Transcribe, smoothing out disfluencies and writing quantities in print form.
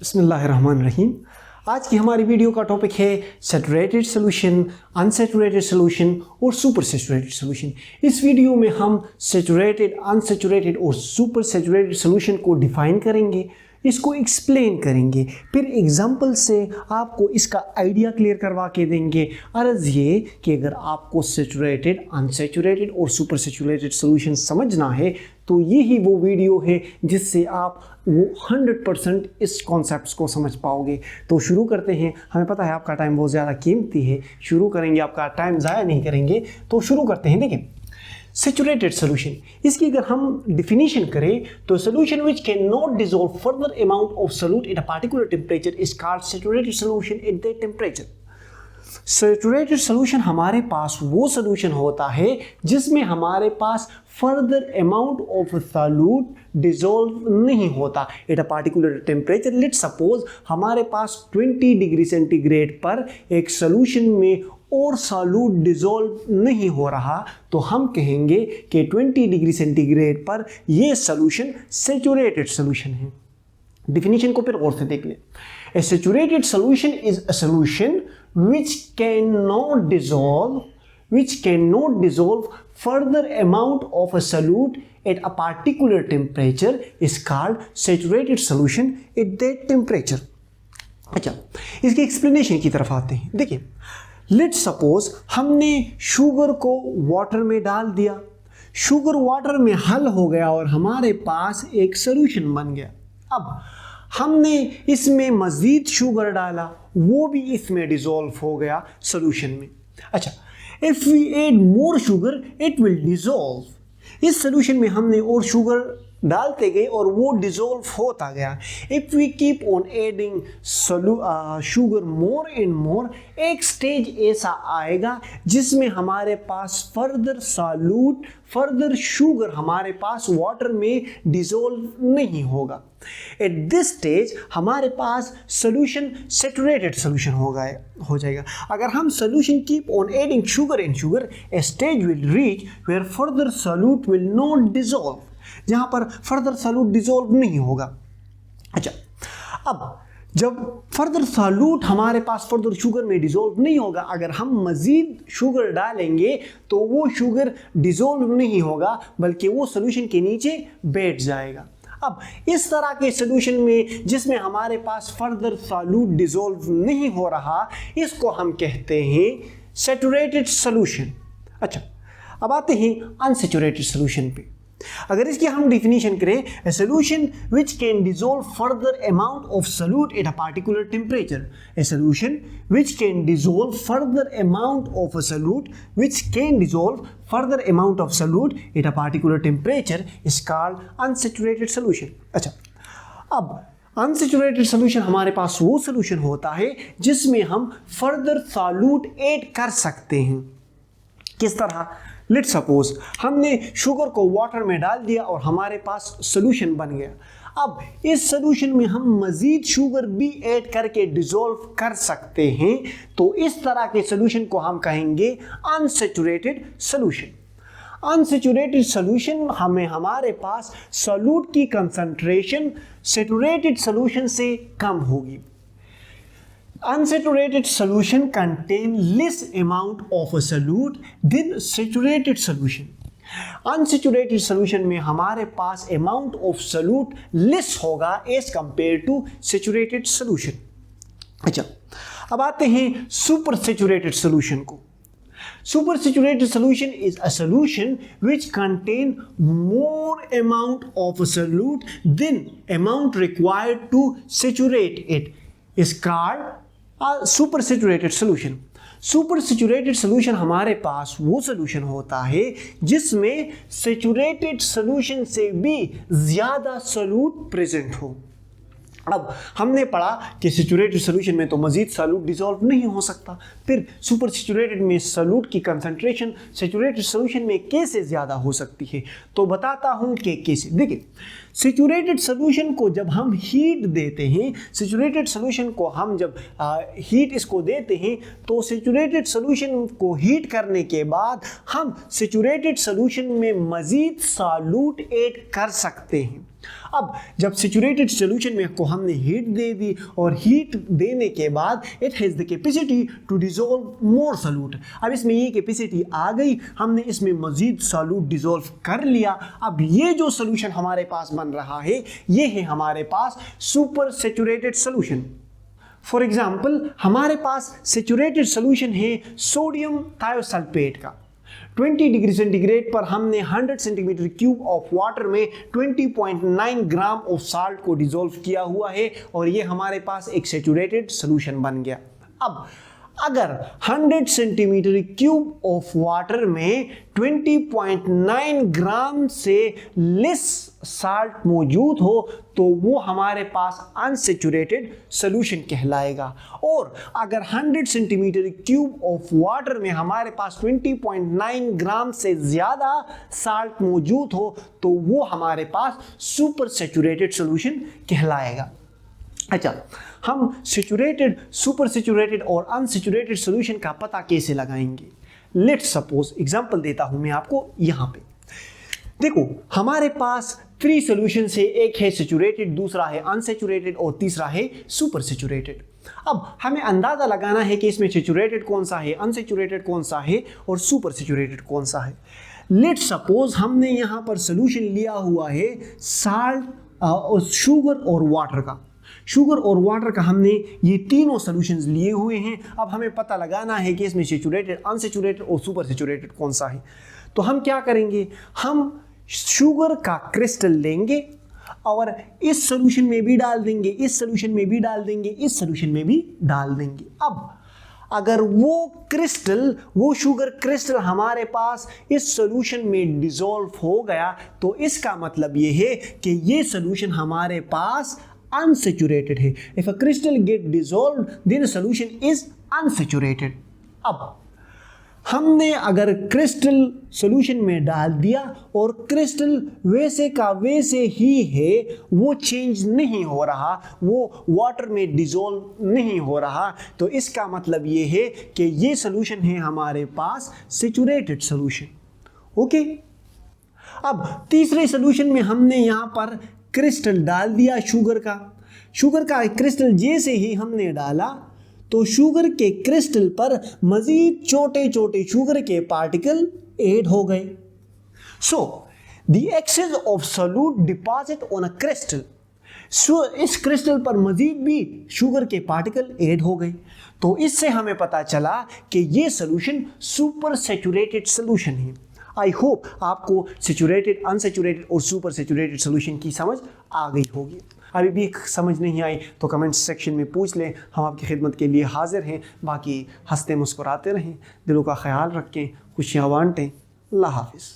बिस्मिल्लाहिर्रहमानिर्रहीम। आज की हमारी वीडियो का टॉपिक है सैचुरेटेड सॉल्यूशन, अनसैचुरेटेड सॉल्यूशन और सुपर सैचुरेटेड सॉल्यूशन। इस वीडियो में हम सैचुरेटेड, अनसैचुरेटेड और सुपर सैचुरेटेड सॉल्यूशन को डिफाइन करेंगे, इसको एक्सप्लेन करेंगे, फिर एग्जांपल से आपको इसका आइडिया क्लियर करवा के देंगे। अर्ज़ ये कि अगर आपको सैचुरेटेड, अनसैचुरेटेड और सुपर सैचुरेटेड सॉल्यूशन समझना है तो यही वो वीडियो है जिससे आप वो 100% इस कॉन्सेप्ट्स को समझ पाओगे। तो शुरू करते हैं। हमें पता है आपका टाइम बहुत ज़्यादा कीमती है, शुरू करेंगे, आपका टाइम ज़ाया नहीं करेंगे। तो शुरू करते हैं। देखिए, सैचुरेटेड सॉल्यूशन, इसकी अगर हम डिफिनीशन करें तो solution which can not dissolve further amount of solute at a particular temperature is called saturated solution at that temperature. Saturated solution हमारे पास वो सॉल्यूशन होता है जिसमें हमारे पास further amount of solute dissolve नहीं होता at a particular temperature. Let suppose हमारे पास 20 डिग्री सेंटीग्रेड पर एक सॉल्यूशन में और सॉल्यूट डिसॉल्व नहीं हो रहा, तो हम कहेंगे कि 20 डिग्री सेंटीग्रेड पर ये सॉल्यूशन सैचुरेटेड सॉल्यूशन है। डिफिनीशन को फिर और से देख लें। A saturated solution is a solution which cannot dissolve further amount of a solute at a particular temperature is called saturated solution at that temperature। अच्छा, इसकी एक्सप्लेनेशन की तरफ आते हैं। देखिए, लेट्स सपोज हमने शुगर को वाटर में डाल दिया, शुगर वाटर में हल हो गया और हमारे पास एक सॉल्यूशन बन गया। अब हमने इसमें मज़ीद शुगर डाला, वो भी इसमें डिसॉल्व हो गया सॉल्यूशन में। अच्छा, if we add more sugar it will dissolve. इस सॉल्यूशन में हमने और शुगर डालते गए और वो डिसॉल्व होता गया। If we keep on adding sugar more and more, एक स्टेज ऐसा आएगा जिसमें हमारे पास फर्दर शुगर हमारे पास वाटर में डिसॉल्व नहीं होगा। एट दिस स्टेज हमारे पास सॉल्यूशन सैचुरेटेड सॉल्यूशन हो जाएगा। अगर हम solution keep on adding sugar and sugar, a stage will reach where further solute will not dissolve, जहां पर फर्दर सॉल्यूट डिसॉल्व नहीं होगा। अच्छा, अब जब फर्दर सॉल्यूट हमारे पास फर्दर शुगर में डिसॉल्व नहीं होगा, अगर हम मजीद शुगर डालेंगे तो वो शुगर डिसॉल्व नहीं होगा बल्कि वो सॉल्यूशन के नीचे बैठ जाएगा। अब इस तरह के सॉल्यूशन में जिसमें हमारे पास फर्दर सॉल्यूट डिसॉल्व नहीं हो रहा, इसको हम कहते हैं सैचुरेटेड सॉल्यूशन। अच्छा, अब आते हैं अनसैचुरेटेड सॉल्यूशन पे। अगर इसकी हम डिफिनीशन करें, a solution which can dissolve further amount of solute at a particular temperature, a solution which can dissolve further amount of a solute at a particular temperature is called unsaturated solution। अच्छा, अब unsaturated solution हमारे पास वो solution होता है जिसमें हम further solute add कर सकते हैं। किस तरह? लेट सपोज हमने शुगर को वाटर में डाल दिया और हमारे पास सॉल्यूशन बन गया। अब इस सॉल्यूशन में हम मजीद शुगर भी ऐड करके डिसॉल्व कर सकते हैं, तो इस तरह के सॉल्यूशन को हम कहेंगे अनसैचुरेटेड सॉल्यूशन। अनसैचुरेटेड सॉल्यूशन हमें हमारे पास सॉल्यूट की कंसंट्रेशन सैचुरेटेड सॉल्यूशन से कम होगी। Unsaturated solution contain less amount of a solute than saturated solution। Unsaturated solution में हमारे पास amount of solute less होगा as compared to saturated solution। अच्छा, अब आते हैं super saturated solution को। Super saturated solution is a solution which contain more amount of a solute than amount required to saturate it is called super saturated solution. Super saturated solution हमारे पास वो solution होता है जिसमें saturated solution से भी ज्यादा सॉल्यूट प्रेजेंट हो। अब हमने पढ़ा कि सैचुरेटेड सॉल्यूशन में तो मजीद सॉल्यूट डिसॉल्व नहीं हो सकता, फिर सुपर सैचुरेटेड में सॉल्यूट की कंसंट्रेशन सैचुरेटेड सॉल्यूशन में कैसे ज़्यादा हो सकती है, तो बताता हूँ कि कैसे। देखिए, सैचुरेटेड सॉल्यूशन को जब हम हीट देते हैं, सैचुरेटेड सॉल्यूशन को हम जब हीट इसको देते हैं, तो सैचुरेटेड सॉल्यूशन को हीट करने के बाद हम सैचुरेटेड सॉल्यूशन में मजीद सॉल्यूट ऐड कर सकते हैं। अब जब सैचुरेटेड सॉल्यूशन में को हमने हीट दे दी और हीट देने के बाद it has the capacity to dissolve more solute. अब इसमें ये कैपेसिटी आ गई, हमने इसमें मज़ीद सॉल्यूट डिसॉल्व कर लिया। अब ये जो सॉल्यूशन हमारे पास बन रहा है ये है हमारे पास super saturated solution. For example हमारे पास सैचुरेटेड सॉल्यूशन है सोडियम थायोसल्फेट का। 20 डिग्री सेंटीग्रेड पर हमने 100 सेंटीमीटर क्यूब ऑफ वाटर में 20.9 ग्राम ऑफ साल्ट को डिसॉल्व किया हुआ है और ये हमारे पास एक सैचुरेटेड सॉल्यूशन बन गया। अब अगर 100 सेंटीमीटर क्यूब ऑफ वाटर में 20.9 ग्राम से लेस साल्ट मौजूद हो तो वो हमारे पास अनसैचुरेटेड सॉल्यूशन कहलाएगा। और अगर 100 सेंटीमीटर क्यूब ऑफ वाटर में हमारे पास 20.9 ग्राम से ज़्यादा साल्ट मौजूद हो तो वो हमारे पास सुपर सैचुरेटेड सॉल्यूशन कहलाएगा। अच्छा, हम सैचुरेटेड, सुपर सैचुरेटेड और अनसैचुरेटेड सॉल्यूशन का पता कैसे लगाएंगे? लेट्स सपोज एग्जांपल देता हूं मैं आपको। यहां पे देखो हमारे पास 3 सॉल्यूशन है, एक है सैचुरेटेड, दूसरा है अनसैचुरेटेड और तीसरा है सुपर सैचुरेटेड। अब हमें अंदाजा लगाना है कि इसमें सैचुरेटेड कौन सा है, अनसैचुरेटेड कौन सा है और सुपर सैचुरेटेड कौन सा है। लेट्स सपोज हमने यहां पर सॉल्यूशन लिया हुआ है साल्ट, शुगर और वाटर का। शुगर और वाटर का हमने ये तीनों सॉल्यूशंस लिए हुए हैं। अब हमें पता लगाना है कि इसमें सैचुरेटेड, अनसैचुरेटेड और सुपर सैचुरेटेड कौन सा है। तो हम क्या करेंगे, हम शुगर का क्रिस्टल लेंगे और इस सॉल्यूशन में भी डाल देंगे, इस सॉल्यूशन में भी डाल देंगे, इस सॉल्यूशन में भी डाल देंगे। अब अगर वो शुगर क्रिस्टल हमारे पास इस सॉल्यूशन में डिसॉल्व हो गया तो इसका मतलब ये है कि ये सॉल्यूशन हमारे पास unsaturated है। If a crystal get dissolved, then a solution is unsaturated। अब हमने अगर क्रिस्टल सॉल्यूशन में डाल दिया और क्रिस्टल वैसे का वैसे ही है, वो चेंज नहीं हो रहा, वो वाटर में डिसॉल्व नहीं हो रहा, तो इसका मतलब ये है कि ये सॉल्यूशन है हमारे पास सैचुरेटेड सॉल्यूशन। ओके, अब तीसरे सॉल्यूशन में हमने यहां पर क्रिस्टल डाल दिया शुगर का क्रिस्टल जैसे ही हमने डाला तो शुगर के क्रिस्टल पर मजीद छोटे छोटे शुगर के पार्टिकल ऐड हो गए। So the excess of solute deposit on a crystal, so इस क्रिस्टल पर मजीद भी शुगर के पार्टिकल ऐड हो गए। तो इससे हमें पता चला कि ये सॉल्यूशन सुपर सैचुरेटेड सॉल्यूशन है। आई होप आपको सैचुरेटेड, अनसैचुरेटेड और सुपर सैचुरेटेड सॉल्यूशन की समझ आ गई होगी। अभी भी समझ नहीं आई तो कमेंट सेक्शन में पूछ लें, हम आपकी खिदमत के लिए हाजिर हैं। बाकी हंसते मुस्कुराते रहें, दिलों का ख्याल रखें, खुशियाँ बांटें। अल्लाह हाफिज़।